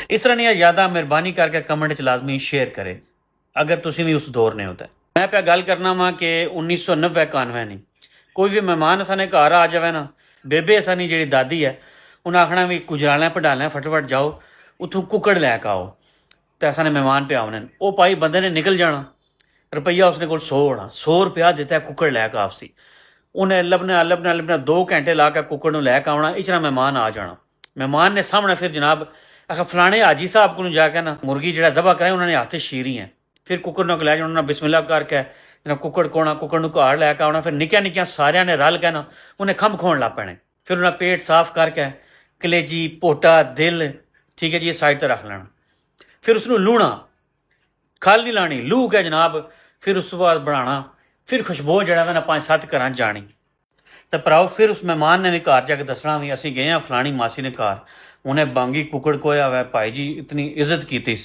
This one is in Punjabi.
ਇਸ ਤਰ੍ਹਾਂ ਦੀਆਂ ਯਾਦਾਂ ਮਿਹਰਬਾਨੀ ਕਰਕੇ ਕਮੈਂਟ 'ਚ ਲਾਜ਼ਮੀ ਸ਼ੇਅਰ ਕਰੇ ਅਗਰ ਤੁਸੀਂ ਵੀ ਉਸ ਦੌਰ ਨੇ ਹੋ ਤਾਂ। ਮੈਂ ਪਿਆ ਗੱਲ ਕਰਨਾ ਵਾ ਕਿ 1990-91 ਨਹੀਂ, ਕੋਈ ਵੀ ਮਹਿਮਾਨ ਅਸਾਂ ਨੇ ਘਰ ਆ ਜਾਵੇ ਨਾ, ਬੇਬੇ ਅਸਾਂ ਦੀ ਜਿਹੜੀ ਦਾਦੀ ਹੈ ਉਹਨੇ ਆਖਣਾ ਵੀ ਗੁਜਰਾਲਿਆਂ ਪਢਾਲਿਆਂ ਫਟਾਫਟ ਜਾਓ ਉੱਥੋਂ ਕੁੱਕੜ ਲੈ ਕੇ ਆਓ ਤੇ ਅਸਾਂ ਨੇ ਮਹਿਮਾਨ ਪਿਆ ਆਉਣੇ। ਉਹ ਭਾਈ ਬੰਦੇ ਨੇ ਨਿਕਲ ਜਾਣਾ, ਰੁਪਈਆ ਉਸਨੇ ਕੋਲ 100 ਹੋਣਾ, 100 ਰੁਪਇਆ ਦਿੱਤਾ ਕੁੱਕੜ ਲੈ ਕੇ ਆਪਸੀ। ਉਹਨੇ ਲੱਭਣਾ 2 ਘੰਟੇ ਲਾ ਕੇ ਕੁੱਕੜ ਨੂੰ ਲੈ ਕੇ ਆਉਣਾ, ਇਸ ਤਰ੍ਹਾਂ ਮਹਿਮਾਨ ਆ ਜਾਣਾ। ਮਹਿਮਾਨ ਨੇ ਸਾਹਮਣੇ ਫਿਰ ਜਨਾਬ ਆਖਾ ਫਲਾਣੇ ਹਾਜੀ ਸਾਹਿਬ ਕੋਲ ਜਾ ਕੇ ਨਾ ਮੁਰਗੀ ਜਿਹੜਾ ਜ਼ਬਾ ਕਰਾਇਆ ਉਹਨਾਂ ਨੇ ਹੱਥ ਸ਼ੀਰੀ ਹੈ। ਫਿਰ ਕੁੱਕੜ ਨੂੰ ਲੈ ਜਾਣਾ, ਉਹਨਾਂ ਬਿਸਮਿल्लाह ਕਰਕੇ ਕੁੱਕੜ ਕੋਣਾ, ਕੁੱਕੜ ਨੂੰ ਘਾੜ ਲੈ ਕੇ ਆਉਣਾ। ਫਿਰ ਨਿੱਕਿਆਂ ਨਿੱਕਿਆਂ ਸਾਰਿਆਂ ਨੇ ਰਲ ਕੇ ਨਾ ਉਹਨੇ ਖੰਭ ਖਾਣ ਲੱਗ ਪੈਣੇ। ਫਿਰ ਉਹਨਾਂ ਪੇਟ ਸਾਫ਼ ਕਰਕੇ ਕਲੇਜੀ ਪੋਟਾ ਦਿਲ ਠੀਕ ਹੈ ਜੀ ਇਹ ਸਾਈਡ 'ਤੇ ਰੱਖ ਲੈਣਾ। ਫਿਰ ਉਸਨੂੰ ਲੂਣਾ, ਖਲ ਨਹੀਂ ਲਾਣੀ, ਲੂ ਕੇ ਜਨਾਬ। ਫਿਰ ਉਸ ਤੋਂ ਬਾਅਦ ਬਣਾਉਣਾ, ਫਿਰ ਖੁਸ਼ਬੂ ਜਿਹੜਾ ਵਾ ਨਾ 5-7 ਘਰਾਂ 'ਚ ਜਾਣੀ। ਤੇ ਭਰਾਓ ਫਿਰ ਉਸ ਮਹਿਮਾਨ ਨੇ ਵੀ ਘਰ ਜਾ ਕੇ ਦੱਸਣਾ ਵੀ ਅਸੀਂ ਗਏ ਹਾਂ ਫਲਾਣੀ ਮਾਸੀ ਨੇ ਘਰ, ਉਹਨੇ ਬਾਂਗੀ ਕੁੱਕੜ ਕੋਇਆ ਹੋਇਆ ਭਾਈ ਜੀ, ਇਤਨੀ ਇੱਜ਼ਤ ਕੀਤੀ।